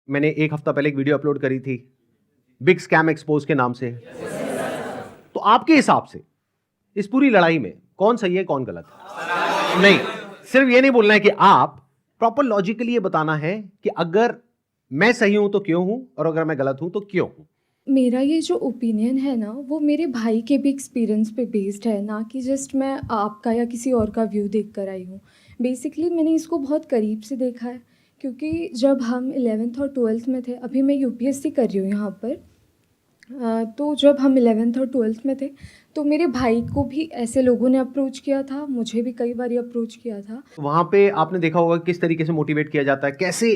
मैंने एक हफ्ता पहले एक वीडियो अपलोड करी थी बिग स्कैम एक्सपोज के नाम से। तो आपके हिसाब से इस पूरी लड़ाई में कौन सही है कौन गलत है? नहीं, सिर्फ ये नहीं बोलना है कि आप प्रॉपर लॉजिकली ये बताना है कि अगर मैं सही हूं तो क्यों हूं और अगर मैं गलत हूं तो क्यों हूं। मेरा ये जो ओपिनियन है ना, वो मेरे भाई के भी एक्सपीरियंस पे बेस्ड है, ना कि जस्ट मैं आपका या किसी और का व्यू देख कर आई हूँ। बेसिकली मैंने इसको बहुत करीब से देखा है, क्योंकि जब हम 11th और 12th में थे, अभी मैं यूपीएससी कर रही हूँ यहाँ पर, तो जब हम 11th और 12th में थे तो मेरे भाई को भी ऐसे लोगों ने अप्रोच किया था, मुझे भी कई बार अप्रोच किया था। वहां पे आपने देखा होगा किस तरीके से मोटिवेट किया जाता है, कैसे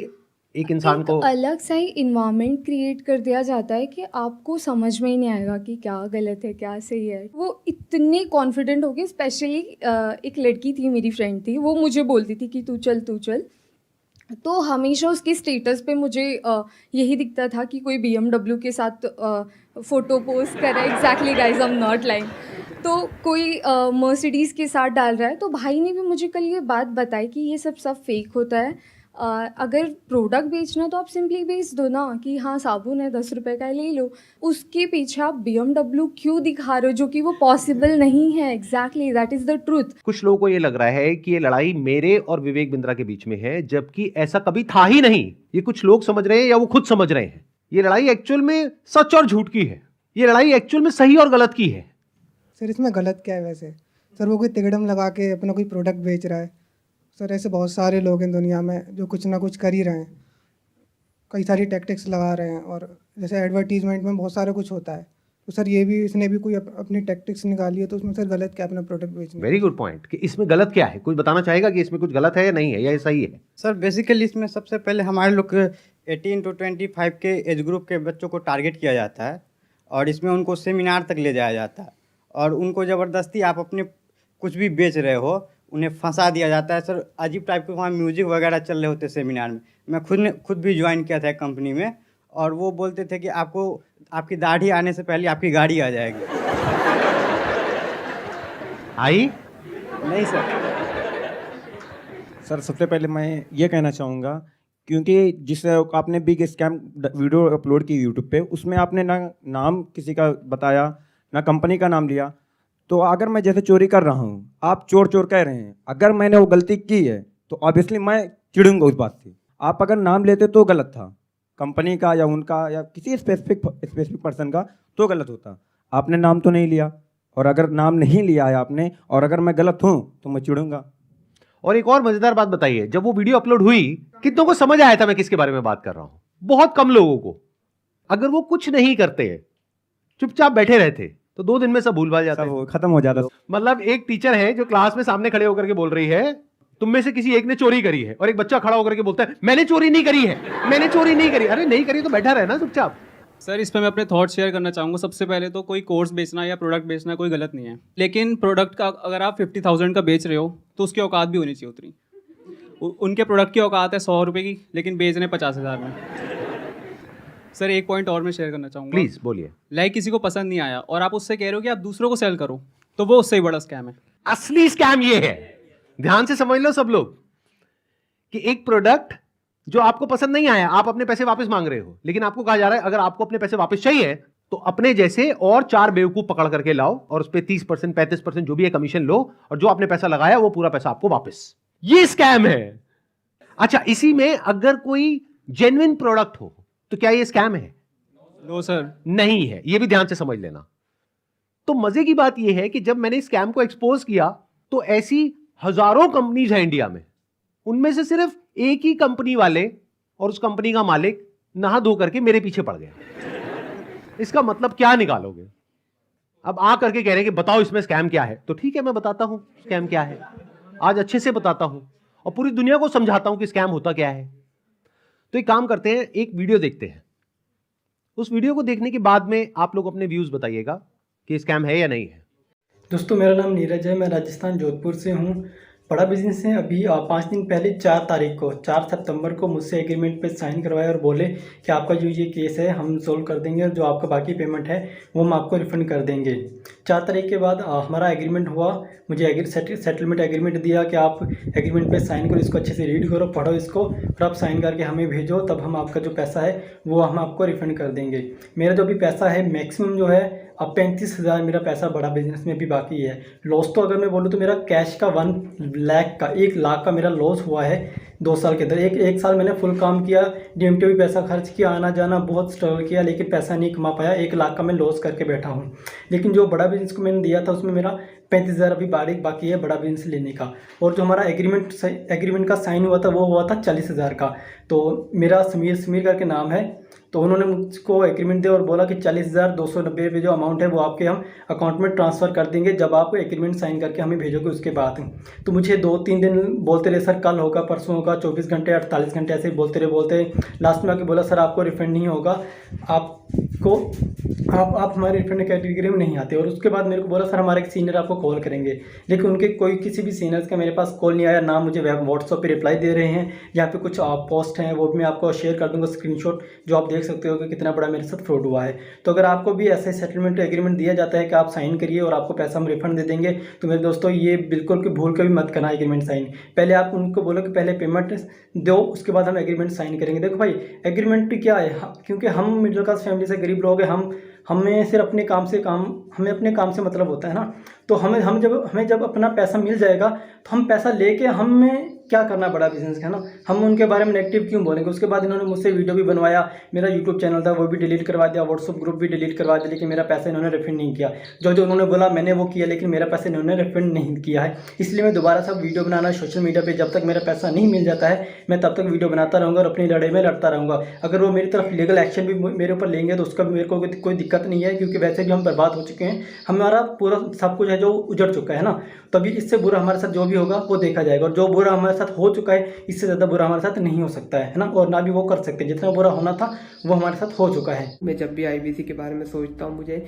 एक इंसान एक को अलग सा ही इन्वायरमेंट क्रिएट कर दिया जाता है कि आपको समझ में ही नहीं आएगा कि क्या गलत है क्या सही है। वो इतने कॉन्फिडेंट हो गए, स्पेशली एक लड़की थी, मेरी फ्रेंड थी, वो मुझे बोलती थी कि तू चल तू चल। तो हमेशा उसके स्टेटस पे मुझे यही दिखता था कि कोई BMW के साथ फ़ोटो पोस्ट कर रहा है। Exactly guys, I am not lying. तो कोई मर्सिडीज़ के साथ डाल रहा है। तो भाई ने भी मुझे कल ये बात बताई कि ये सब फेक होता है। अगर प्रोडक्ट बेचना तो आप सिंपली बेच दो ना, कि हाँ साबुन है 10 रुपए का, ले लो। उसके पीछे आप BMW क्यों दिखा रहे हो, जो कि वो पॉसिबल नहीं है। Exactly, that is the truth. कुछ लोगों को ये लग रहा है कि ये लड़ाई मेरे और विवेक बिंद्रा के बीच में है, जबकि ऐसा कभी था ही नहीं। ये कुछ लोग समझ रहे हैं या वो खुद समझ रहे हैं। ये लड़ाई एक्चुअल में सच और झूठ की है। ये लड़ाई एक्चुअल में सही और गलत की है। सर इसमें गलत क्या है वैसे? सर वो कोई तिकड़म लगा के अपना कोई प्रोडक्ट बेच रहा है। सर ऐसे बहुत सारे लोग हैं दुनिया में जो कुछ ना कुछ कर ही रहे हैं, कई सारी टैक्टिक्स लगा रहे हैं। और जैसे एडवर्टीजमेंट में बहुत सारा कुछ होता है, तो सर ये भी इसने भी कोई अपनी टैक्टिक्स निकाली है, तो उसमें सर गलत क्या है अपना प्रोडक्ट बेचने वेरी गुड पॉइंट कि इसमें गलत क्या है। कोई बताना चाहेगा कि इसमें कुछ गलत है या नहीं है या ये सही है? सर बेसिकली इसमें सबसे पहले हमारे लोग 18 to 25 के एज ग्रुप के बच्चों को टारगेट किया जाता है और इसमें उनको सेमिनार तक ले जाया जाता है और उनको ज़बरदस्ती आप अपने कुछ भी बेच रहे हो उन्हें फंसा दिया जाता है। सर अजीब टाइप के वहाँ म्यूजिक वगैरह चल रहे होते सेमिनार में। मैं खुद भी ज्वाइन किया था कंपनी में और वो बोलते थे कि आपको आपकी दाढ़ी आने से पहले आपकी गाड़ी आ जाएगी। आई नहीं सर। सर सबसे पहले मैं ये कहना चाहूँगा, क्योंकि जिस आपने बिग स्कैम वीडियो अपलोड की यूट्यूब पे, उसमें आपने ना नाम किसी का बताया ना कंपनी का नाम लिया। तो अगर मैं जैसे चोरी कर रहा हूँ, आप चोर चोर कह रहे हैं, अगर मैंने वो गलती की है तो ऑब्वियसली मैं चिढ़ूंगा उस बात से। आप अगर नाम लेते तो गलत था, कंपनी का या उनका या किसी स्पेसिफिक पर्सन का, तो गलत होता। आपने नाम तो नहीं लिया, और अगर नाम नहीं लिया है आपने और अगर मैं गलत हूँ तो मैं चिढ़ूंगा। और एक और मजेदार बात बताइए, जब वो वीडियो अपलोड हुई कितनों को समझ आया था मैं किसके बारे में बात कर रहा हूं? बहुत कम लोगों को। अगर वो कुछ नहीं करते, चुपचाप बैठे रहते, तो 2 दिन में सब भूल भाल जाता सब खत्म हो जाता। मतलब एक टीचर है जो क्लास में सामने खड़े होकर के बोल रही है तुम में से किसी एक ने चोरी करी है, और एक बच्चा खड़ा होकर के बोलता है मैंने चोरी नहीं करी है, मैंने चोरी नहीं करी। अरे नहीं करी तो बैठा रहे ना चुपचाप। सर इस पर मैं अपने थॉट शेयर करना चाहूँगा। सबसे पहले तो कोई कोर्स बेचना या प्रोडक्ट बेचना कोई गलत नहीं है, लेकिन प्रोडक्ट का अगर आप 50,000 का बेच रहे हो तो उसकी औकात भी होनी चाहिए उतनी। उनके प्रोडक्ट की औकात है 100 रुपये की, लेकिन बेच रहे हैं 50,000 में। सर एक पॉइंट और मैं शेयर करना चाहूँगा। प्लीज बोलिए। लाइक किसी को पसंद नहीं आया और आप उससे कह रहे हो कि आप दूसरों को सेल करो, तो वो उससे ही बड़ा स्कैम है। असली स्कैम ये है, ध्यान से समझ लो सब लोग, कि एक प्रोडक्ट जो आपको पसंद नहीं आया, आप अपने पैसे वापस मांग रहे हो, लेकिन आपको कहा जा रहा है अगर आपको अपने पैसे वापस चाहिए तो अपने जैसे और 4 बेवकूफ पकड़ करके लाओ और उस पर 30% 35% जो भी है कमीशन लो, और जो आपने पैसा लगाया वो पूरा पैसा आपको वापस। ये स्कैम है। अच्छा, इसी में अगर कोई जेन्युइन प्रोडक्ट हो तो क्या ये स्कैम है? नो सर, नहीं है। ये भी ध्यान से समझ लेना। तो मजे की बात यह है कि जब मैंने स्कैम को एक्सपोज किया तो ऐसी हजारों कंपनीज हैं इंडिया में, उनमें से सिर्फ एक ही कंपनी वाले और उस कंपनी का मालिक नहा धो करके मेरे पीछे पड़ गया। इसका मतलब क्या निकालोगे? अब आ करके कह रहे हैं कि बताओ इसमें स्कैम क्या है, तो ठीक है मैं बताता हूं स्कैम क्या है। आज अच्छे से बताता हूं और पूरी दुनिया को समझाता हूं कि स्कैम होता क्या है। तो एक काम करते हैं, एक वीडियो देखते हैं। उस वीडियो को देखने के बाद में आप लोग अपने व्यूज बताइएगा कि स्कैम है या नहीं है। दोस्तों मेरा नाम नीरज है, मैं राजस्थान जोधपुर से हूँ। बड़ा बिजनेस है। अभी 5 दिन पहले 4 तारीख को 4 सितंबर को मुझसे एग्रीमेंट पे साइन करवाया और बोले कि आपका जो ये केस है हम सोल्व कर देंगे और जो आपका बाकी पेमेंट है वो हम आपको रिफ़ंड कर देंगे। 4 तारीख के बाद हमारा एग्रीमेंट हुआ। मुझे सेटलमेंट एग्रीमेंट दिया कि आप एग्रीमेंट पे साइन करो, इसको अच्छे से रीड करो, पढ़ो इसको, फिर आप साइन करके हमें भेजो, तब हम आपका जो पैसा है वो हम आपको रिफ़ंड कर देंगे। मेरा जो भी पैसा है मैक्सिमम जो है अब 35,000 मेरा पैसा बड़ा बिजनेस में भी बाकी है। लॉस तो अगर मैं बोलूँ तो मेरा कैश का 1 लाख का मेरा लॉस हुआ है 2 साल के अंदर। एक साल मैंने फुल काम किया, DMT भी पैसा खर्च किया, आना जाना बहुत स्ट्रगल किया, लेकिन पैसा नहीं कमा पाया। 1 लाख का मैं लॉस करके बैठा हूँ। लेकिन जो बड़ा बिजनेस को मैंने दिया था उसमें मेरा 35,000 अभी बाकी है बड़ा बिजनेस लेने का। और जो हमारा एग्रीमेंट का साइन हुआ था वो हुआ था 40,000 का। तो मेरा समीर करके नाम है, तो उन्होंने मुझको एग्रीमेंट दिया और बोला कि 40,290 रुपये जो अमाउंट है वो आपके हम अकाउंट में ट्रांसफ़र कर देंगे जब आप एग्रीमेंट साइन करके हमें भेजोगे उसके बाद। तो मुझे 2-3 दिन बोलते रहे, सर कल होगा, परसों होगा, 24 घंटे 48 घंटे ऐसे ही बोलते लास्ट में आके बोला सर आपको रिफंड नहीं होगा, आप हमारे रिफंड कैटेगरी में नहीं आते। और उसके बाद मेरे को बोला सर हमारे एक सीनियर आपको कॉल करेंगे, लेकिन उनके किसी भी सीनियर्स का मेरे पास कॉल नहीं आया, ना मुझे व्हाट्सएप पे रिप्लाई दे रहे हैं। यहाँ पे कुछ पोस्ट हैं वो भी मैं आपको शेयर कर दूंगा स्क्रीनशॉट, जो आप देख सकते हो कि कितना बड़ा मेरे साथ फ्रॉड हुआ है। तो अगर आपको भी ऐसे सेटलमेंट एग्रीमेंट दिया जाता है कि आप साइन करिए और आपको पैसा हम रिफंड दे देंगे, तो मेरे दोस्तों ये बिल्कुल भी भूल कर भी मत करना एग्रीमेंट साइन। पहले आप उनको बोलो कि पहले पेमेंट दो, उसके बाद हम एग्रीमेंट साइन करेंगे। देखो भाई एग्रीमेंट क्या है, क्योंकि हम मिडिल क्लास फैमिली से गरीब लोग हैं, हमें सिर्फ अपने काम से मतलब होता है ना। तो हमें जब अपना पैसा मिल जाएगा तो हम पैसा लेके हमें क्या करना बड़ा बिजनेस है ना, हम उनके बारे में नेगेटिव क्यों बोलेंगे। उसके बाद इन्होंने मुझसे वीडियो भी बनवाया, मेरा यूट्यूब चैनल था वो भी डिलीट करवा दिया, व्हाट्सअप ग्रुप भी डिलीट करवा दिया, लेकिन मेरा पैसा इन्होंने रिफंड नहीं किया। जो उन्होंने बोला मैंने वो किया, लेकिन मेरा पैसा इन्होंने रिफंड नहीं किया है। इसलिए मैं दोबारा सब वीडियो बनाना सोशल मीडिया पर जब तक मेरा पैसा नहीं मिल जाता है मैं तब तक वीडियो बनाता रहूँगा और अपनी लड़ाई में लड़ता रहूँगा। अगर वो मेरी तरफ लीगल एक्शन भी मेरे ऊपर लेंगे तो उसका मेरे को कोई दिक्कत नहीं है, क्योंकि वैसे भी हम बर्बाद हो चुके हैं, हमारा पूरा सब कुछ है जो उजड़ चुका है ना। तभी इससे बुरा हमारे साथ जो भी होगा वो देखा जाएगा, और जो बुरा हमारे साथ हो चुका है इससे ज़्यादा बुरा हमारे साथ नहीं हो सकता है ना, और ना भी वो कर सकते। जितना बुरा होना था वो हमारे साथ हो चुका है। मैं जब भी IBC के बारे में सोचता हूँ मुझे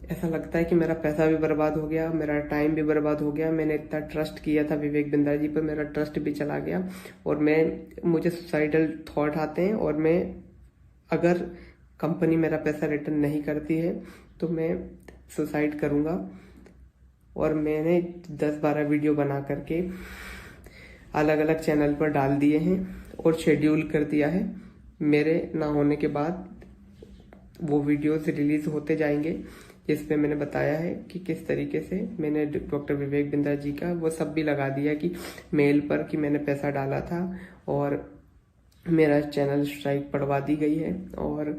ऐसा लगता है कि मेरा पैसा भी बर्बाद हो गया, मेरा टाइम भी बर्बाद हो गया। मैंने इतना ट्रस्ट किया था विवेक बिंद्रा जी पर, मेरा ट्रस्ट भी चला गया और मुझे सुसाइडल थॉट आते हैं। और मैं अगर कंपनी मेरा पैसा रिटर्न नहीं करती है तो मैं सुसाइड करूँगा। और मैंने 10-12 वीडियो बना करके अलग अलग चैनल पर डाल दिए हैं और शेड्यूल कर दिया है। मेरे ना होने के बाद वो वीडियोस रिलीज होते जाएंगे जिसमें मैंने बताया है कि किस तरीके से मैंने डॉक्टर विवेक बिंद्रा जी का वो सब भी लगा दिया कि मेल पर कि मैंने पैसा डाला था, और मेरा चैनल स्ट्राइक पड़वा दी गई है। और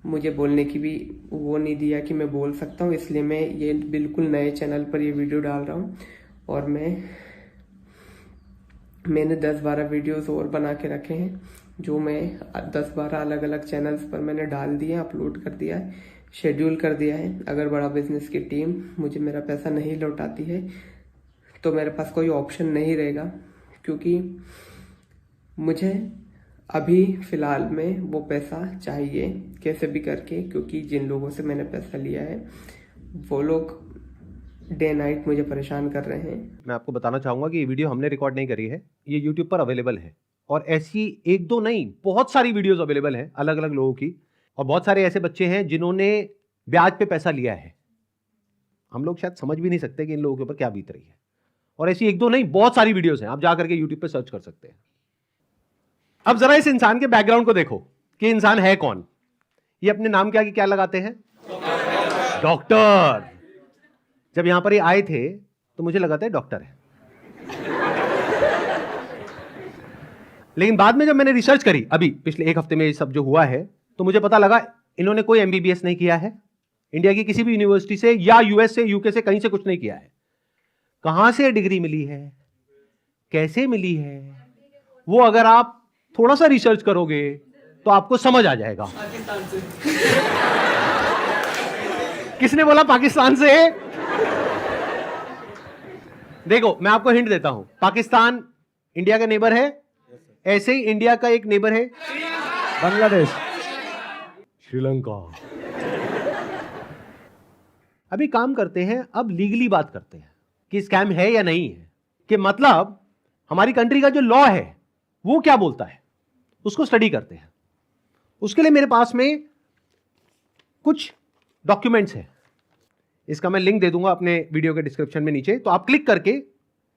मुझे बोलने की भी वो नहीं दिया कि मैं बोल सकता हूँ, इसलिए मैं ये बिल्कुल नए चैनल पर ये वीडियो डाल रहा हूँ। और मैंने 10-12 वीडियोस और बना के रखे हैं जो मैं 10-12 अलग अलग चैनल्स पर मैंने डाल दिए, अपलोड कर दिया है, शेड्यूल कर दिया है। अगर बड़ा बिजनेस की टीम मुझे मेरा पैसा नहीं लौटाती है तो मेरे पास कोई ऑप्शन नहीं रहेगा, क्योंकि मुझे अभी फ़िलहाल में वो पैसा चाहिए कैसे भी करके, क्योंकि जिन लोगों से मैंने पैसा लिया है वो लोग डे नाइट मुझे परेशान कर रहे हैं। मैं आपको बताना चाहूँगा कि ये वीडियो हमने रिकॉर्ड नहीं करी है, ये यूट्यूब पर अवेलेबल है, और ऐसी 1-2 नहीं बहुत सारी वीडियोस अवेलेबल हैं अलग अलग लोगों की। और बहुत सारे ऐसे बच्चे हैं जिन्होंने ब्याज पे पैसा लिया है, हम लोग शायद समझ भी नहीं सकते कि इन लोगों के ऊपर क्या बीत रही है। और ऐसी 1-2 नहीं बहुत सारी वीडियोस हैं, आप जा करके यूट्यूब पे सर्च कर सकते हैं। अब जरा इस इंसान के बैकग्राउंड को देखो कि इंसान है कौन। ये अपने नाम के आगे क्या लगाते हैं? डॉक्टर। जब यहां पर ये आए थे तो मुझे लगा था डॉक्टर है, लेकिन बाद में जब मैंने रिसर्च करी अभी पिछले 1 हफ्ते में ये सब जो हुआ है, तो मुझे पता लगा इन्होंने कोई MBBS नहीं किया है इंडिया की किसी भी यूनिवर्सिटी से, या US से, UK से, कहीं से कुछ नहीं किया है। कहां से डिग्री मिली है, कैसे मिली है, वो अगर आप थोड़ा सा रिसर्च करोगे तो आपको समझ आ जाएगा। पाकिस्तान से। किसने बोला पाकिस्तान से? देखो मैं आपको हिंट देता हूं, पाकिस्तान इंडिया का नेबर है, ऐसे ही इंडिया का एक नेबर है बांग्लादेश, श्रीलंका। अभी काम करते हैं, अब लीगली बात करते हैं कि स्कैम है या नहीं है। कि मतलब हमारी कंट्री का जो लॉ है वो क्या बोलता है, उसको स्टडी करते हैं। उसके लिए मेरे पास में कुछ डॉक्यूमेंट्स हैं, इसका मैं लिंक दे दूंगा अपने वीडियो के डिस्क्रिप्शन में नीचे, तो आप क्लिक करके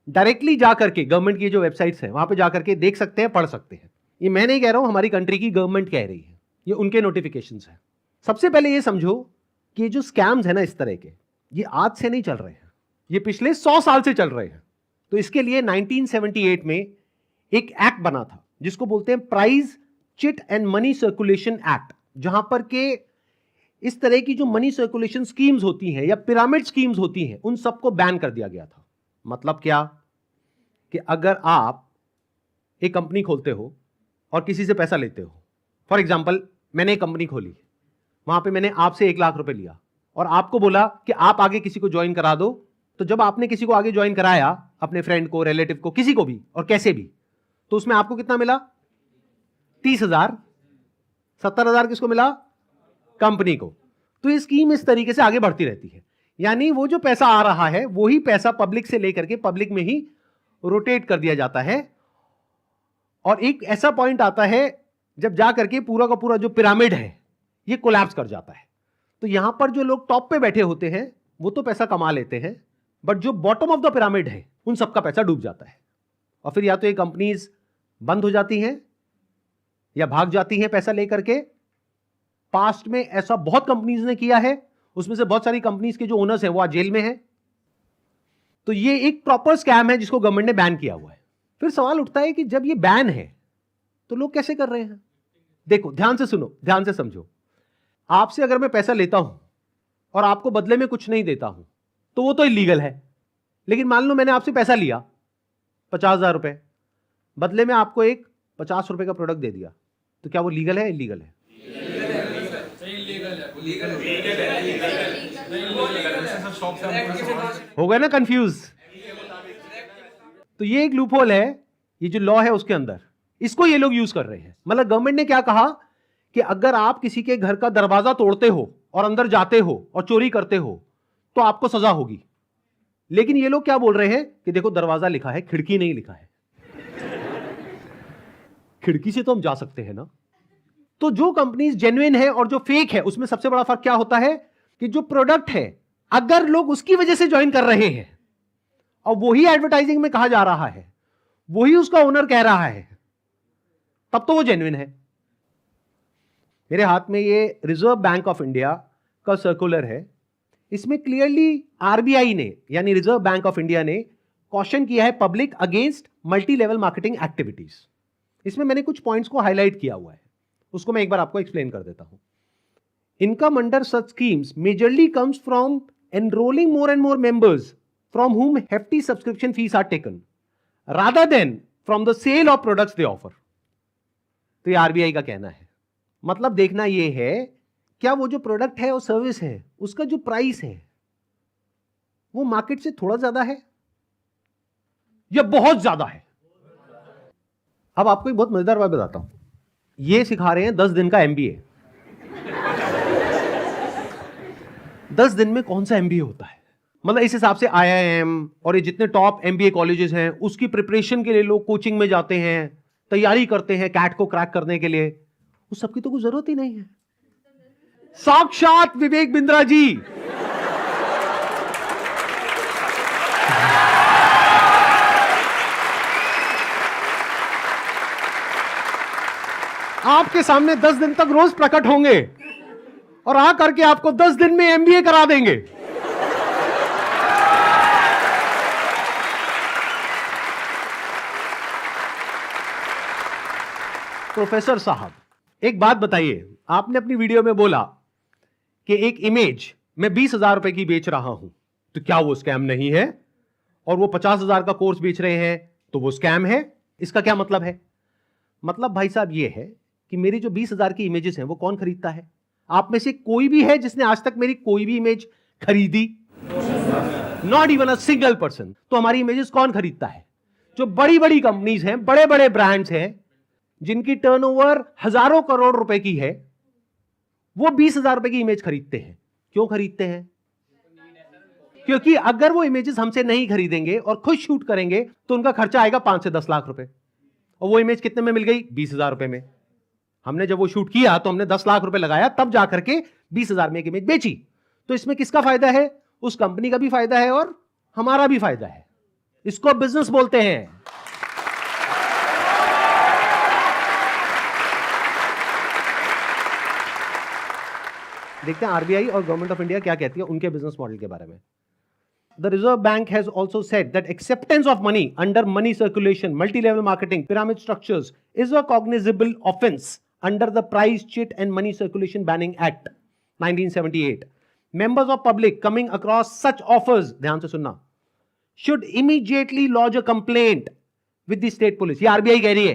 डायरेक्टली जा करके गवर्नमेंट की जो वेबसाइट्स हैं वहां पे जा करके देख सकते हैं, पढ़ सकते हैं। ये मैं नहीं कह रहा हूं, हमारी कंट्री की गवर्नमेंट कह रही है, ये उनके नोटिफिकेशंस हैं। सबसे पहले ये समझो कि ये जो स्कैम्स है ना इस तरह के, ये आज से नहीं चल रहे हैं, ये पिछले 100 साल से चल रहे हैं। तो इसके लिए 1978 में एक एक्ट बना था जिसको बोलते हैं prize chit and money circulation act, जहां पर के इस तरह की जो मनी सर्कुलेशन स्कीम्स होती हैं या पिरामिड स्कीम्स होती हैं उन सबको बैन कर दिया गया था। मतलब क्या कि अगर आप एक कंपनी खोलते हो और किसी से पैसा लेते हो, फॉर एग्जांपल मैंने एक कंपनी खोली, वहां पे मैंने आपसे 1 लाख रुपए लिया और आपको बोला कि आप आगे किसी को ज्वाइन करा दो, तो जब आपने किसी को आगे ज्वाइन कराया, अपने फ्रेंड को, रिलेटिव को, किसी को भी और कैसे भी, तो उसमें आपको कितना मिला? 30,000। 70,000 किसको मिला? कंपनी को। तो ये स्कीम इस तरीके से आगे बढ़ती रहती है, यानी वो जो पैसा आ रहा है वही पैसा पब्लिक से लेकर के पब्लिक में ही रोटेट कर दिया जाता है। और एक ऐसा पॉइंट आता है जब जा करके पूरा का पूरा जो पिरामिड है ये कोलैप्स कर जाता है। तो यहां पर जो लोग टॉप पे बैठे होते हैं वो तो पैसा कमा लेते हैं, बट जो बॉटम ऑफ द पिरामिड है उन सबका पैसा डूब जाता है। और फिर या तो ये कंपनीज बंद हो जाती हैं या भाग जाती हैं पैसा लेकर के। पास्ट में ऐसा बहुत कंपनीज ने किया है, उसमें से बहुत सारी कंपनीज के जो ओनर्स हैं वो आज जेल में हैं। तो ये एक प्रॉपर स्कैम है जिसको गवर्नमेंट ने बैन किया हुआ है। फिर सवाल उठता है कि जब ये बैन है तो लोग कैसे कर रहे हैं? देखो, ध्यान से सुनो, ध्यान से समझो। आपसे अगर मैं पैसा लेता हूं और आपको बदले में कुछ नहीं देता हूं तो वो तो इलीगल है। लेकिन मान लो मैंने आपसे पैसा लिया 50,000 रुपए, बदले में आपको एक 50 रुपए का प्रोडक्ट दे दिया, तो क्या वो लीगल है? इलीगल है? हो गए ना कंफ्यूज? तो ये एक लूपहोल है, ये जो लॉ है उसके अंदर, इसको ये लोग यूज कर रहे हैं। मतलब गवर्नमेंट ने क्या कहा कि अगर आप किसी के घर का दरवाजा तोड़ते हो और अंदर जाते हो और चोरी करते हो तो आपको सजा होगी। लेकिन ये लोग क्या बोल रहे हैं कि देखो दरवाजा लिखा है, खिड़की नहीं लिखा है। खिड़की से तो हम जा सकते हैं ना। तो जो कंपनीज जेन्युइन है और जो फेक है उसमें सबसे बड़ा फर्क क्या होता है कि जो प्रोडक्ट है अगर लोग उसकी वजह से ज्वाइन कर रहे हैं और वही एडवर्टाइजिंग में कहा जा रहा है, वही उसका ओनर कह रहा है, तब तो वो जेन्युइन है। मेरे हाथ में ये रिजर्व बैंक ऑफ इंडिया का सर्कुलर है। इसमें क्लियरली आरबीआई ने यानी रिजर्व बैंक ऑफ इंडिया ने कॉशन किया है public against multi level marketing activities. इसमें मैंने कुछ पॉइंट्स को हाईलाइट किया हुआ है, उसको मैं एक बार आपको एक्सप्लेन कर देता हूं। Income under such schemes majorly comes from enrolling more and more members from whom hefty subscription fees are taken rather than from the sale of products they offer। तो ये आरबीआई का कहना है। मतलब देखना ये है क्या वो जो प्रोडक्ट है और सर्विस है उसका जो प्राइस है वो मार्केट से थोड़ा ज्यादा है या बहुत ज्यादा है। अब आपको एक बहुत मजेदार बात बताता हूं। ये सिखा रहे हैं 10 दिन का एमबीए। 10 दिन में कौन सा एमबीए होता है? मतलब इस हिसाब से आईआईएम और ये जितने टॉप एमबीए कॉलेजेस हैं उसकी प्रिपरेशन के लिए लोग कोचिंग में जाते हैं, तैयारी करते हैं कैट को क्रैक करने के लिए, उस सबकी तो कोई जरूरत ही नहीं है। साक्षात विवेक बिंद्रा जी आपके सामने 10 दिन तक रोज प्रकट होंगे और आ करके आपको 10 दिन में एमबीए करा देंगे। प्रोफेसर साहब एक बात बताइए, आपने अपनी वीडियो में बोला कि एक इमेज मैं 20,000 रुपए की बेच रहा हूं, तो क्या वो स्कैम नहीं है? और वो 50,000 का कोर्स बेच रहे हैं तो वो स्कैम है? इसका क्या मतलब है? मतलब भाई साहब ये है कि मेरी जो 20,000 की इमेजेस हैं वो कौन खरीदता है? आप में से कोई भी है जिसने आज तक मेरी कोई भी इमेज खरीदी? Not even a single person. तो हमारी इमेजेस कौन खरीदता है? जो बड़ी बड़ी कंपनीज हैं, बड़े बड़े ब्रांड्स हैं जिनकी टर्नओवर हजारों करोड़ रुपए की है, वो 20,000 रुपए की इमेज खरीदते हैं। क्यों खरीदते हैं? क्योंकि अगर वो इमेजेस हमसे नहीं खरीदेंगे और खुद शूट करेंगे तो उनका खर्चा आएगा 5 से 10 लाख रुपए, और वो इमेज कितने में मिल गई? 20,000 रुपए में। हमने जब वो शूट किया तो हमने 10 लाख रुपए लगाया, तब जाकर के 20,000 में एक इमेज बेची। तो इसमें किसका फायदा है? उस कंपनी का भी फायदा है और हमारा भी फायदा है। इसको बिजनेस बोलते हैं। देखते हैं आरबीआई और गवर्नमेंट ऑफ इंडिया क्या कहती है उनके बिजनेस मॉडल के बारे में। The Reserve Bank has also said that acceptance of money under money circulation, multi-level marketing, pyramid structures is a cognizable offense under the Price Cheat and Money Circulation Banning Act 1978. Members of public coming across such offers, ध्यान से सुनना, should immediately lodge a complaint with the state police. ये RBI कह रही है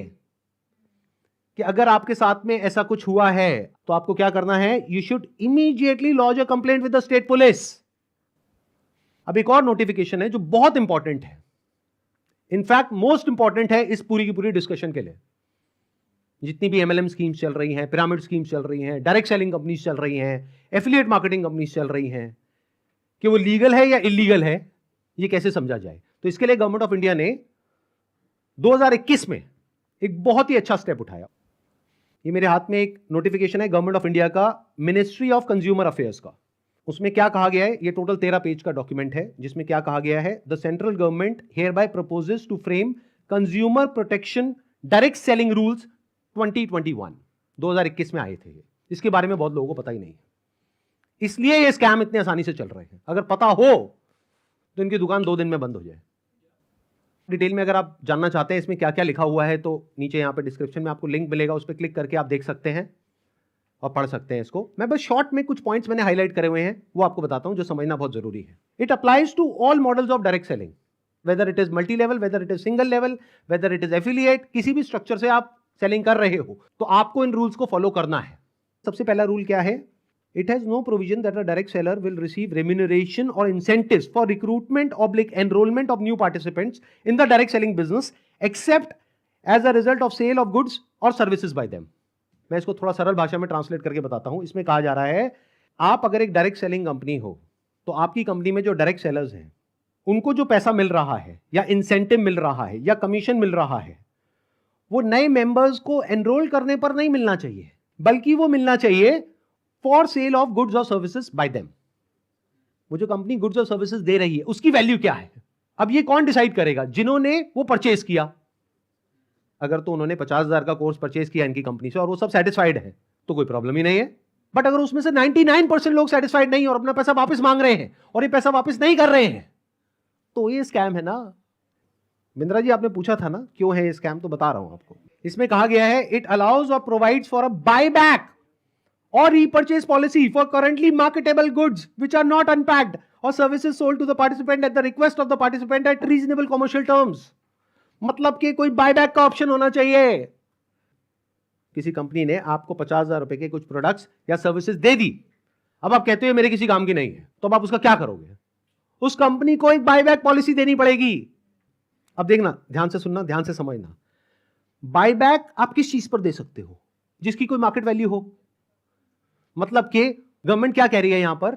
कि अगर आपके साथ में ऐसा कुछ हुआ है तो आपको क्या करना है? You should immediately lodge a complaint with the state police. अब एक और नोटिफिकेशन है जो बहुत इंपॉर्टेंट है, इनफैक्ट मोस्ट इंपॉर्टेंट है इस पूरी की पूरी डिस्कशन के लिए। जितनी भी एमएलएम स्कीम्स चल रही हैं, पिरामिड स्कीम्स चल रही हैं, डायरेक्ट सेलिंग कंपनीज चल रही हैं, एफिलिएट मार्केटिंग कंपनीज चल रही हैं, कि वो लीगल है या इलीगल है, ये कैसे समझा जाए। तो इसके लिए गवर्नमेंट ऑफ इंडिया ने 2021 में एक बहुत ही अच्छा स्टेप उठाया। ये मेरे हाथ में एक नोटिफिकेशन है गवर्नमेंट ऑफ इंडिया का, मिनिस्ट्री ऑफ कंज्यूमर अफेयर्स का। उसमें क्या कहा गया है? ये टोटल 13 पेज का डॉक्यूमेंट है, जिसमें क्या कहा गया है? The central government hereby proposes to frame consumer protection direct selling rules 2021। 2021 में आए थे ये। इसके बारे में बहुत लोगों को पता ही नहीं है, इसलिए ये स्कैम इतने आसानी से चल रहे हैं। अगर पता हो तो इनकी दुकान 2 दिन में बंद हो जाए। डिटेल में अगर आप जानना चाहते हैं इसमें क्या क्या लिखा हुआ है तो नीचे यहाँ पे डिस्क्रिप्शन में आपको लिंक मिलेगा, उस पर क्लिक करके आप देख सकते हैं और पढ़ सकते हैं इसको। मैं बस शॉर्ट में कुछ पॉइंट्स मैंने हाईलाइट करे हुए हैं, वो आपको बताता हूं जो समझना बहुत जरूरी है। It applies to all models of direct selling, whether it is multi level, whether it is single level, whether it is affiliate, किसी भी स्ट्रक्चर से आप सेलिंग कर रहे हो तो आपको इन रूल्स को फॉलो करना है। सबसे पहला रूल क्या है? It has no provision that a direct seller will receive remuneration or incentives for recruitment oblique enrolment of new participants in the direct selling business except as a result of sale of goods or services by them. मैं इसको थोड़ा सरल भाषा में translate करके बताता हूं। इसमें कहा जा रहा है, आप अगर एक डायरेक्ट सेलिंग कंपनी हो तो आपकी कंपनी में जो डायरेक्ट सेलर्स हैं उनको जो पैसा मिल रहा है या इंसेंटिव मिल रहा है या कमीशन मिल रहा है, वो नए मेंबर्स को एनरोल करने पर नहीं मिलना चाहिए, बल्कि वो मिलना चाहिए for sale of goods or services by them. वो जो कंपनी गुड्स और सर्विसेज दे रही है उसकी वैल्यू क्या है? अब ये कौन डिसाइड करेगा? जिन्होंने वो परचेज किया। अगर तो उन्होंने 50,000 का कोर्स परचेज किया इनकी कंपनी से और वो सब सेटिस्फाइड है तो कोई प्रॉब्लम ही नहीं है। बट अगर उसमें से 99% लोग सेटिस्फाइड नहीं और अपना पैसा वापस मांग रहे हैं और ये पैसा वापस नहीं कर रहे हैं तो ये स्कैम है ना। बिंद्रा जी आपने पूछा था ना क्यों है ये स्कैम, तो बता रहा हूं आपको। इसमें कहा गया है, इट अलाउज और provides for a buy back or repurchase policy for currently marketable goods which are not unpacked or services sold to the participant at the request of the participant at reasonable commercial terms। मतलब कि कोई buyback का option होना चाहिए। किसी company ने आपको 50,000 रुपए के कुछ प्रोडक्ट्स या सर्विसेज दे दी, अब आप कहते हो मेरे किसी काम की नहीं है, तो अब आप उसका क्या करोगे? उस कंपनी को एक बायबैक पॉलिसी देनी पड़ेगी। अब देखना, ध्यान से सुनना, ध्यान से समझना। बायबैक आप किस चीज पर दे सकते हो? जिसकी कोई मार्केट वैल्यू हो। मतलब कि गवर्नमेंट क्या कह रही है यहां पर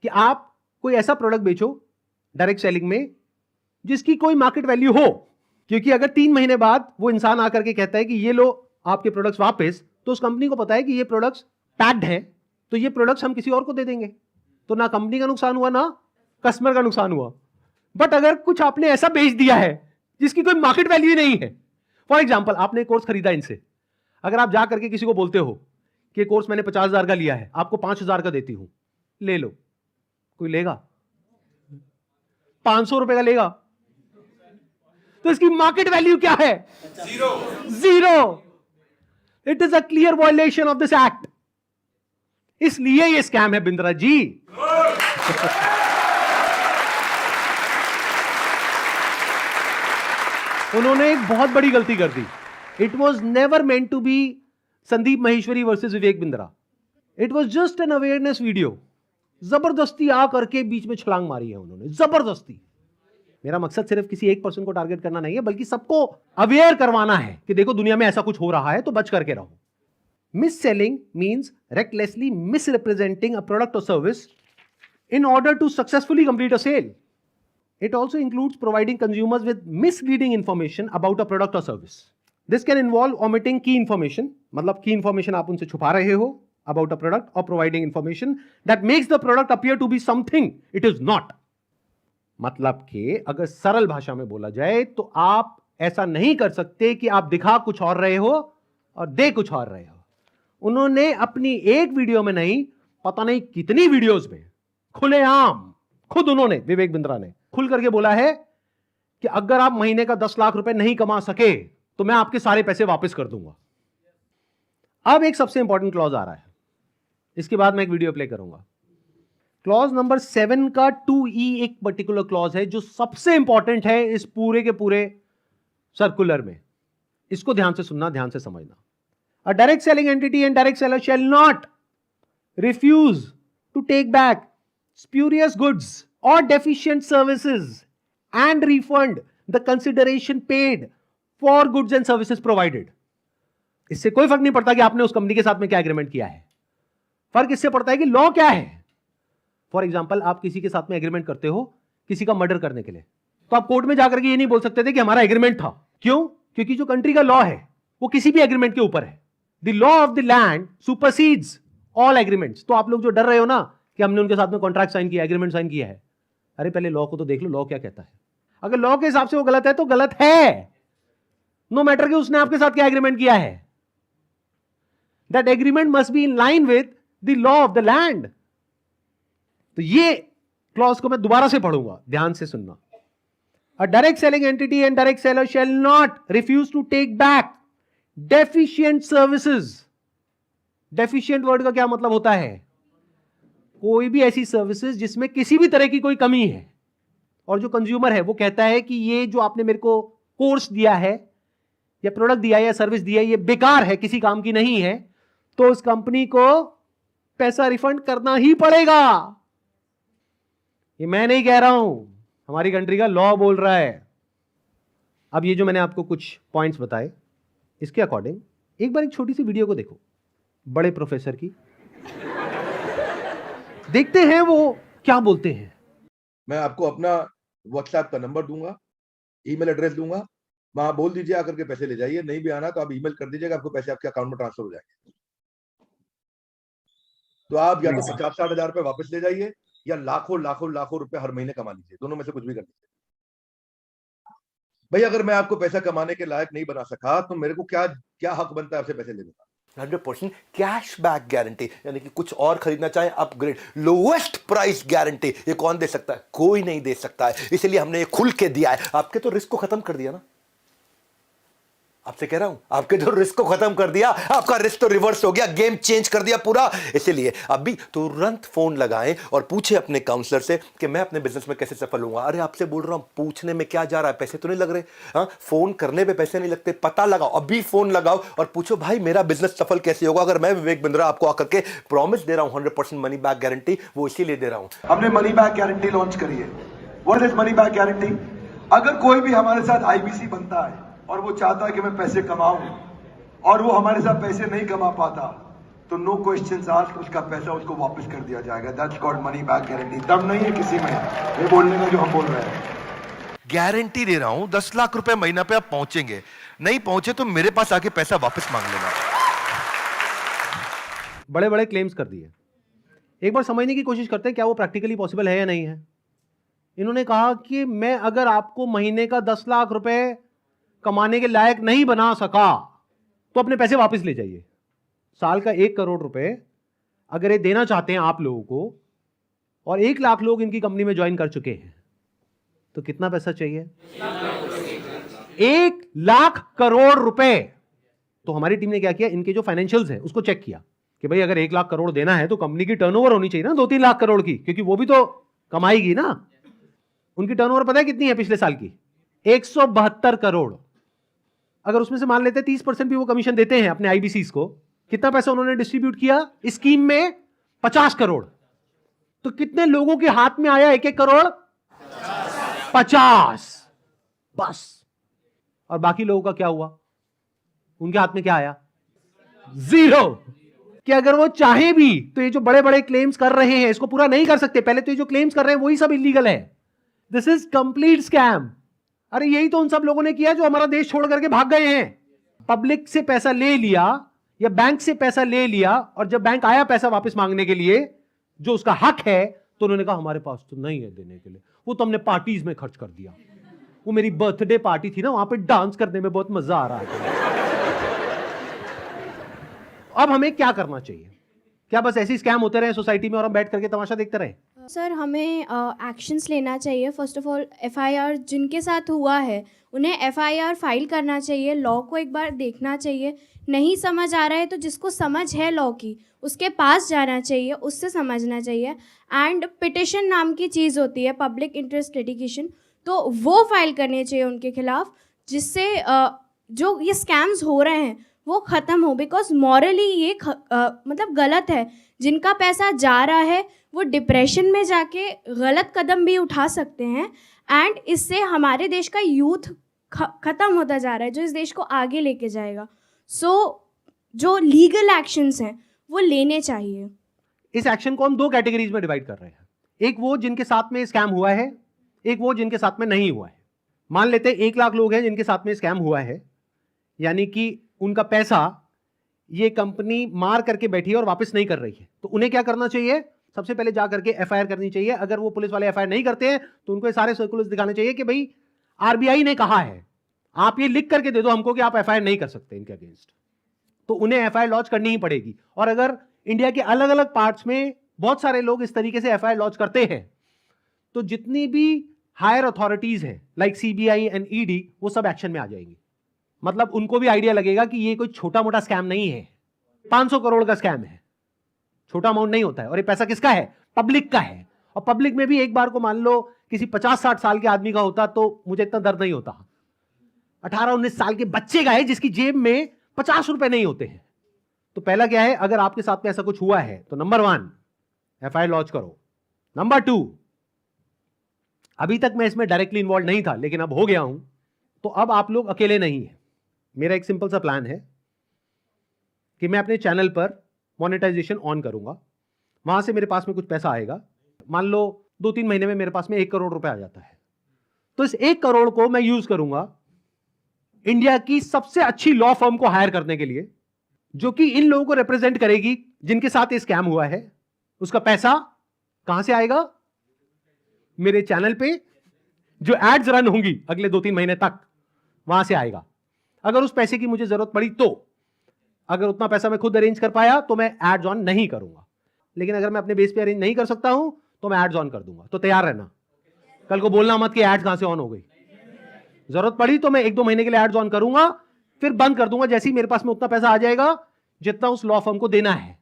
कि आप कोई ऐसा प्रोडक्ट बेचो डायरेक्ट सेलिंग में जिसकी कोई मार्केट वैल्यू हो, क्योंकि अगर 3 महीने बाद वो इंसान आकर के कहता है कि ये लो आपके प्रोडक्ट्स वापस, तो उस कंपनी को पता है कि ये प्रोडक्ट्स पैक्ड हैं, तो ये प्रोडक्ट्स हम किसी और को दे देंगे, तो ना कंपनी का नुकसान हुआ ना कस्टमर का नुकसान हुआ। बट अगर कुछ आपने ऐसा बेच दिया है जिसकी कोई मार्केट वैल्यू नहीं है, फॉर एग्जाम्पल आपने कोर्स खरीदा इनसे, अगर आप जा करके किसी को बोलते हो कि कोर्स मैंने 50,000 का लिया है, आपको 5,000 का देती हूं, ले लो, कोई लेगा? 500 रुपए का लेगा? तो इसकी मार्केट वैल्यू क्या है? Zero. It is a clear violation of this act. इसलिए ये स्कैम है बिंद्रा जी। उन्होंने एक बहुत बड़ी गलती कर दी। It was never meant to be Sandeep Maheshwari versus Vivek Bindra. It was just an awareness video. जबरदस्ती आकर के बीच में छलांग मारी है उन्होंने, जबरदस्ती। मेरा मकसद सिर्फ किसी एक पर्सन को टारगेट करना नहीं है, बल्कि सबको अवेयर करवाना है कि देखो दुनिया में ऐसा कुछ हो रहा है, तो बच करके रहो। Miss selling means recklessly misrepresenting a product or service in order to successfully complete a sale. It also includes providing consumers with misleading information about a product or service. This can involve omitting key information, मतलब key information आप उनसे छुपा रहे हो about a product, or providing information that makes the product appear to be something it is not. मतलब कि अगर सरल भाषा में बोला जाए तो आप ऐसा नहीं कर सकते कि आप दिखा कुछ और रहे हो और दे कुछ और रहे हो। उन्होंने अपनी एक वीडियो में नहीं, पता नहीं कितनी वीडियोस में खुलेआम खुद उन्होंने, विवेक बिंद्रा ने खुल करके बोला है कि अगर आप महीने का 10 लाख रुपए नहीं कमा सके तो मैं आपके सारे पैसे वापस कर दूंगा। अब एक सबसे इंपॉर्टेंट क्लॉज आ रहा है, इसके बाद मैं एक वीडियो प्ले करूंगा। क्लॉज नंबर 7 का 2E एक पर्टिकुलर क्लॉज है जो सबसे इंपॉर्टेंट है इस पूरे के पूरे सर्कुलर में। इसको ध्यान से सुनना, ध्यान से समझना। A direct selling entity and direct seller shall not refuse to take back spurious goods or deficient services and refund the consideration paid for goods and services provided. इससे कोई फर्क नहीं पड़ता कि आपने उस कंपनी के साथ में क्या एग्रीमेंट किया है, फर्क इससे पड़ता है कि लॉ क्या है। फॉर एग्जाम्पल, आप किसी के साथ में एग्रीमेंट करते हो किसी का मर्डर करने के लिए, तो आप कोर्ट में जाकर के ये नहीं बोल सकते थे कि हमारा एग्रीमेंट था। क्यों? क्योंकि जो कंट्री का लॉ है वो किसी भी एग्रीमेंट के ऊपर है। The law of the land supersedes all agreements. तो आप लोग जो डर रहे हो ना कि हमने उनके साथ में कॉन्ट्रैक्ट साइन किया, एग्रीमेंट साइन किया है, अरे पहले लॉ को तो देख लो, लॉ क्या कहता है। अगर लॉ के हिसाब से वो गलत है तो गलत है, नो मैटर कि उसने आपके साथ क्या एग्रीमेंट किया है। That agreement must be in line with the law of the land. तो ये क्लॉज को मैं दोबारा से पढ़ूंगा, ध्यान से सुनना। A direct selling entity and direct seller shall not refuse to take back deficient services. Deficient word का क्या मतलब होता है? कोई भी ऐसी सर्विसेज जिसमें किसी भी तरह की कोई कमी है और जो कंज्यूमर है वो कहता है कि ये जो आपने मेरे को कोर्स दिया है या प्रोडक्ट दिया है या सर्विस दिया है ये बेकार है, किसी काम की नहीं है, तो उस कंपनी को पैसा रिफंड करना ही पड़ेगा। ये मैं नहीं कह रहा हूं, हमारी कंट्री का लॉ बोल रहा है। अब ये जो मैंने आपको कुछ पॉइंट्स बताए, इसके अकॉर्डिंग एक बार एक छोटी सी वीडियो को देखो, बड़े प्रोफेसर की, देखते हैं वो क्या बोलते हैं। मैं आपको अपना व्हाट्सएप का नंबर दूंगा, ईमेल एड्रेस दूंगा, वहां बोल दीजिए आकर के पैसे ले जाइए। नहीं भी आना तो आप ईमेल कर दीजिएगा, आपको पैसे आपके अकाउंट में ट्रांसफर हो जाएंगे। तो आप या तो 50-60 हजार रुपए वापस ले जाइए या लाखों लाखों लाखों रुपए हर महीने कमा लीजिए, दोनों में से कुछ भी कर लीजिए। भाई अगर मैं आपको पैसा कमाने के लायक नहीं बना सका तो मेरे को क्या हक बनता है आपसे पैसे लेने का? 100% कैश बैक गारंटी, यानी कि कुछ और खरीदना चाहे अपग्रेड, लोएस्ट प्राइस गारंटी। ये कौन दे सकता है? कोई नहीं दे सकता है, इसलिए हमने ये खुल के दिया है। आपके तो रिस्क को खत्म कर दिया ना, आपसे कह रहा हूं, आपके जो रिस्क को खत्म कर दिया, आपका रिस्क तो रिवर्स हो गया, गेम चेंज कर दिया पूरा। इसीलिए अभी तुरंत फोन लगाएं और पूछे अपने काउंसलर से कि मैं अपने बिजनेस में कैसे सफल होऊंगा। अरे आपसे बोल रहा हूं, पूछने में क्या जा रहा है, पैसे तो नहीं लग रहे। हाँ, फोन करने पे पैसे नहीं लगते, पता लगाओ, अभी फोन लगाओ और पूछो भाई मेरा बिजनेस सफल कैसे होगा। अगर मैं विवेक बिंद्रा आपको आकर के प्रॉमिस दे रहा हूं 100% मनी बैक गारंटी, वो इसीलिए दे रहा हूं। हमने मनी बैक गारंटी लॉन्च करी है। What is money back guarantee? अगर कोई भी हमारे साथ आईबीसी बनता है और वो चाहता है कि मैं पैसे कमाऊं और वो हमारे साथ पैसे नहीं कमा पाता, तो नो क्वेश्चंस आस्क्ड, उसका पैसा उसको वापस कर दिया जाएगा। That's called money back guarantee. दम नहीं है किसी में ये बोलने में जो हम बोल रहे हैं। गारंटी दे रहा हूं 10 लाख रुपए महीना पे आप पहुंचेंगे, नहीं पहुंचे तो मेरे पास आके पैसा वापस मांग लेना। बड़े बड़े क्लेम्स कर दिए, एक बार समझने की कोशिश करते हैं क्या वो प्रैक्टिकली पॉसिबल है या नहीं है। इन्होंने कहा कि मैं अगर आपको महीने का 10 लाख रुपए कमाने के लायक नहीं बना सका तो अपने पैसे वापस ले जाइए। साल का 1 करोड़ रुपए अगर ये देना चाहते हैं आप लोगों को और 1 लाख लोग इनकी कंपनी में ज्वाइन कर चुके हैं, तो कितना पैसा चाहिए? 1 लाख करोड़ रुपए। तो हमारी टीम ने क्या किया, इनके जो फाइनेंशियल्स हैं उसको चेक किया कि भाई अगर 1 लाख करोड़ देना है तो कंपनी की टर्नओवर होनी चाहिए ना 2-3 लाख करोड़ की, क्योंकि वो भी तो कमाएगी ना। उनकी टर्नओवर पता है कितनी है पिछले साल की? 172 करोड़। अगर उसमें से मान लेते 30% भी वो कमीशन देते हैं अपने आईबीसीज को, कितना पैसा उन्होंने डिस्ट्रीब्यूट किया इस स्कीम में? 50 करोड़। तो कितने लोगों के हाथ में आया 1-1 करोड़? 50 बस। और बाकी लोगों का क्या हुआ? उनके हाथ में क्या आया? 0। कि अगर वो चाहे भी तो ये जो बड़े बड़े क्लेम्स कर रहे हैं इसको पूरा नहीं कर सकते। पहले तो ये जो क्लेम्स कर रहे हैं वही सब इलीगल है। This is complete scam. अरे यही तो उन सब लोगों ने किया जो हमारा देश छोड़ करके भाग गए हैं। पब्लिक से पैसा ले लिया या बैंक से पैसा ले लिया, और जब बैंक आया पैसा वापस मांगने के लिए जो उसका हक है, तो उन्होंने कहा हमारे पास तो नहीं है देने के लिए, वो तो हमने पार्टीज में खर्च कर दिया। वो मेरी बर्थडे पार्टी थी ना, वहां पे डांस करने में बहुत मजा आ रहा था। अब हमें क्या करना चाहिए? क्या बस ऐसे स्कैम होते रहे सोसाइटी में और हम बैठ करके तमाशा देखते रहे? सर, हमें एक्शंस लेना चाहिए। फर्स्ट ऑफ ऑल एफआईआर जिनके साथ हुआ है उन्हें एफआईआर फाइल करना चाहिए। लॉ को एक बार देखना चाहिए। नहीं समझ आ रहा है तो जिसको समझ है लॉ की उसके पास जाना चाहिए, उससे समझना चाहिए। एंड पिटिशन नाम की चीज़ होती है, पब्लिक इंटरेस्ट लिटिगेशन, तो वो फाइल करनी चाहिए उनके खिलाफ, जिससे जो ये स्कैम्स हो रहे हैं वो ख़त्म हो। बिकॉज मॉरली ये मतलब गलत है। जिनका पैसा जा रहा है वो डिप्रेशन में जाके गलत कदम भी उठा सकते हैं, एंड इससे हमारे देश का यूथ ख़त्म होता जा रहा है जो इस देश को आगे लेके जाएगा। सो जो लीगल एक्शंस हैं वो लेने चाहिए। इस एक्शन को हम दो कैटेगरीज में डिवाइड कर रहे हैं। एक वो जिनके साथ में स्कैम हुआ है, एक वो जिनके साथ में नहीं हुआ है। मान लेते हैं 1 लाख लोग हैं जिनके साथ में स्कैम हुआ है, यानी कि उनका पैसा ये कंपनी मार करके बैठी है और वापस नहीं कर रही है। तो उन्हें क्या करना चाहिए? सबसे पहले जा करके एफआईआर करनी चाहिए। अगर वो पुलिस वाले एफआईआर नहीं करते हैं तो उनको सारे सर्कुलर्स दिखाने चाहिए कि भाई आरबीआई ने कहा है, आप ये लिख करके दे दो हमको कि आप एफआईआर नहीं कर सकते इनके अगेंस्ट। तो उन्हें एफआईआर लॉन्च करनी ही पड़ेगी। और अगर इंडिया के अलग अलग पार्ट्स में बहुत सारे लोग इस तरीके से एफआईआर लॉन्च करते हैं, तो जितनी भी हायर अथॉरिटीज हैं लाइक सीबीआई एंड ईडी, वो सब एक्शन में आ जाएंगी। मतलब उनको भी आइडिया लगेगा कि ये कोई छोटा मोटा स्कैम नहीं है, 500 करोड़ का स्कैम है, छोटा अमाउंट नहीं होता है। और ये पैसा किसका है? पब्लिक का है। और पब्लिक में भी एक बार को मान लो किसी 50-60 साल के आदमी का होता तो मुझे इतना दर्द नहीं होता। 18-19 साल के बच्चे का है जिसकी जेब में 50 रुपए नहीं होते हैं। तो पहला क्या है, अगर आपके साथ में ऐसा कुछ हुआ है तो नंबर 1 एफआईआर लॉन्च करो। नंबर 2, अभी तक मैं इसमें डायरेक्टली इन्वॉल्व नहीं था लेकिन अब हो गया हूं, तो अब आप लोग अकेले नहीं हैं। मेरा एक सिंपल सा प्लान है कि मैं अपने चैनल पर मोनेटाइजेशन ऑन करूंगा। वहां से मेरे पास में कुछ पैसा आएगा। मान लो 2-3 महीने में मेरे पास में 1 करोड़ रुपए आ जाता है। तो इस 1 करोड़ को मैं यूज करूंगा इंडिया की सबसे अच्छी लॉ फर्म को हायर करने के लिए, जो कि इन लोगों को रिप्रेजेंट करेगी जिनके साथ ये स्कैम हुआ है। उसका पैसा कहां से आएगा? मेरे चैनल पे जो एड्स रन होंगी अगले 2-3 महीने तक, वहां से आएगा। अगर उस पैसे की मुझे जरूरत पड़ी तो, अगर उतना पैसा मैं खुद अरेंज कर पाया तो मैं एड्स ऑन नहीं करूंगा। लेकिन अगर मैं अपने बेस पे अरेंज नहीं कर सकता हूं तो मैं एड्स ऑन कर दूंगा। तो तैयार रहना, कल को बोलना मत कि एड्स कहां से ऑन हो गई। जरूरत पड़ी तो मैं 1-2 महीने के लिए एड्स ऑन करूंगा, फिर बंद कर दूंगा जैसे ही मेरे पास में उतना पैसा आ जाएगा जितना उस लॉ फर्म को देना है।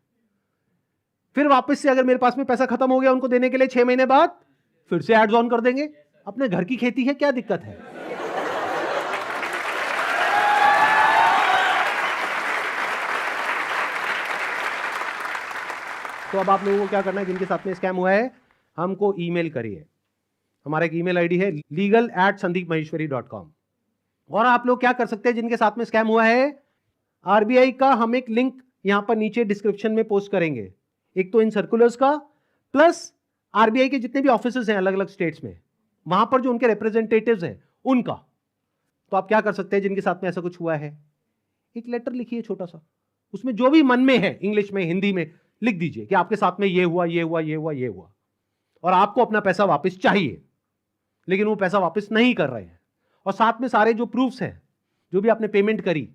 फिर वापस से अगर मेरे पास में पैसा खत्म हो गया उनको देने के लिए 6 महीने बाद, फिर से एड्स ऑन कर देंगे। अपने घर की खेती है, क्या दिक्कत है? तो अब आप लोगों को क्या करना है, जिनके साथ में स्कैम हुआ है हमको ईमेल करिए। हमारा एक ईमेल आईडी है legal@sandeepmaheshwari.com। और आप लोग क्या कर सकते हैं जिनके साथ में स्कैम हुआ है, आरबीआई का हम एक लिंक यहां पर नीचे डिस्क्रिप्शन में पोस्ट करेंगे। एक तो इन सर्कुलर्स का, प्लस आरबीआई के जितने भी ऑफिसेज हैं अलग अलग स्टेट्स में, वहां पर जो उनके रिप्रेजेंटेटिव्स हैं उनका। तो आप क्या कर सकते हैं जिनके साथ में ऐसा कुछ हुआ है, एक लेटर लिखिए छोटा सा, उसमें जो भी मन में है इंग्लिश में हिंदी में लिख दीजिए कि आपके साथ में ये हुआ, ये हुआ, ये हुआ, ये हुआ, और आपको अपना पैसा वापस चाहिए, लेकिन वो पैसा वापस नहीं कर रहे हैं। और साथ में सारे जो प्रूफ्स हैं, जो भी आपने पेमेंट करी,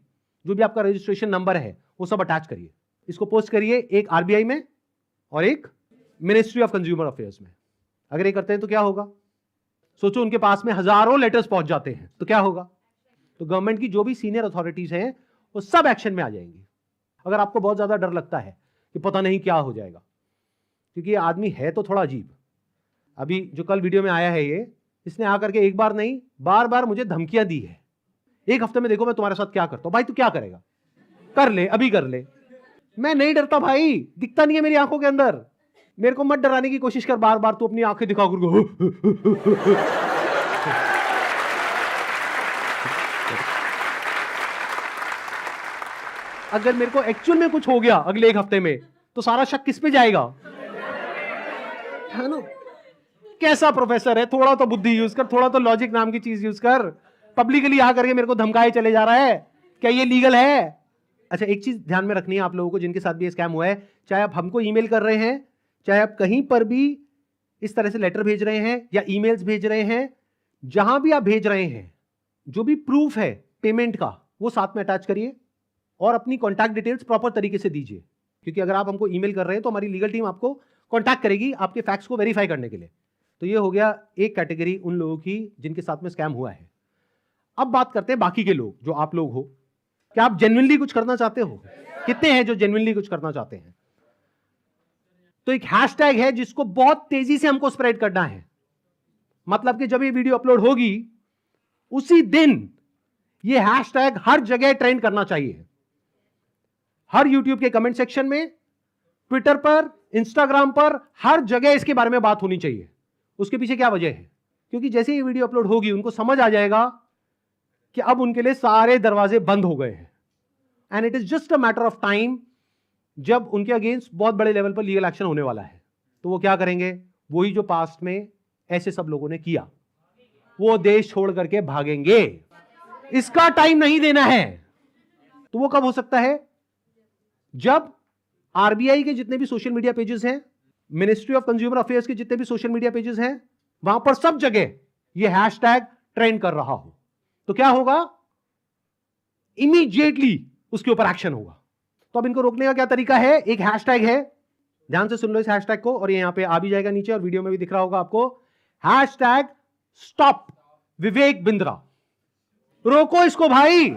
जो भी आपका रजिस्ट्रेशन नंबर है, वो सब अटैच करिए। इसको पोस्ट करिए, एक आरबीआई में और एक मिनिस्ट्री ऑफ कंज्यूमर अफेयर्स में। अगर ये करते हैं तो क्या होगा? सोचो उनके पास में हजारों लेटर्स पहुंच जाते हैं तो क्या होगा? तो गवर्नमेंट की जो भी सीनियर अथॉरिटीज हैं वो सब एक्शन में आ जाएंगी। अगर आपको बहुत ज्यादा डर लगता है कि पता नहीं क्या हो जाएगा, क्योंकि ये आदमी है तो थोड़ा अजीब। अभी जो कल वीडियो में आया है ये, इसने आकर के एक बार नहीं बार बार मुझे धमकियां दी है, 1 हफ्ते में देखो मैं तुम्हारे साथ क्या करता हूं। भाई तू क्या करेगा? कर ले, अभी कर ले। मैं नहीं डरता भाई, दिखता नहीं है मेरी आंखों के अंदर। मेरे को मत डराने की कोशिश कर बार बार, तू अपनी आंखें दिखा कर। अगर मेरे को एक्चुअल में कुछ हो गया अगले 1 हफ्ते में, तो सारा शक किस पे जाएगा? है ना? कैसा प्रोफेसर है? थोड़ा तो बुद्धि यूज कर, थोड़ा तो लॉजिक नाम की चीज यूज कर। पब्लिकली आ करके मेरे को धमकाए चले जा रहा है, क्या ये लीगल है? अच्छा, एक चीज ध्यान में रखनी है आप लोगों को जिनके साथ भी स्कैम हुआ है, चाहे आप हमको ईमेल कर रहे हैं, चाहे आप कहीं पर भी इस तरह से लेटर भेज रहे हैं या ईमेल्स भेज रहे हैं, जहां भी आप भेज रहे हैं, जो भी प्रूफ है पेमेंट का वो साथ में अटैच करिए और अपनी कॉन्टैक्ट डिटेल्स प्रॉपर तरीके से दीजिए, क्योंकि अगर आप हमको ईमेल कर रहे हैं तो हमारी लीगल टीम आपको कॉन्टैक्ट करेगी आपके फैक्ट्स को वेरीफाई करने के लिए। तो ये हो गया एक कैटेगरी उन लोगों की जिनके साथ में स्कैम हुआ है। अब बात करते हैं बाकी के लोग, जो आप लोग हो। क्या आप जेन्युइनली कुछ करना चाहते हो? कितने हैं जो जेन्युइनली कुछ करना चाहते हैं? तो एक हैशटैग है जिसको बहुत तेजी से हमको स्प्रेड करना है। मतलब कि जब ये वीडियो अपलोड होगी उसी दिन ये हैशटैग हर जगह ट्रेंड करना चाहिए। हर यूट्यूब के कमेंट सेक्शन में, ट्विटर पर, इंस्टाग्राम पर, हर जगह इसके बारे में बात होनी चाहिए। उसके पीछे क्या वजह है? क्योंकि जैसे ये वीडियो अपलोड होगी उनको समझ आ जाएगा कि अब उनके लिए सारे दरवाजे बंद हो गए हैं, and it is just a matter of time जब उनके अगेंस्ट बहुत बड़े लेवल पर लीगल एक्शन होने वाला है। तो वो क्या करेंगे? वही जो पास्ट में ऐसे सब लोगों ने किया, वो देश छोड़ करके भागेंगे। इसका टाइम नहीं देना है। तो वो कब हो सकता है? जब आरबीआई के जितने भी सोशल मीडिया पेजेस हैं, मिनिस्ट्री ऑफ कंज्यूमर अफेयर्स के जितने भी सोशल मीडिया पेजेस हैं, वहां पर सब जगह ये हैशटैग ट्रेंड कर रहा हो, तो क्या होगा? इमीडिएटली उसके ऊपर एक्शन होगा। तो अब इनको रोकने का क्या तरीका है? एक हैशटैग है, ध्यान से सुन लो इस हैशटैग को, और ये यहां पे आ भी जाएगा नीचे और वीडियो में भी दिख रहा होगा आपको। Hashtag stop Vivek Bindra. रोको इसको भाई।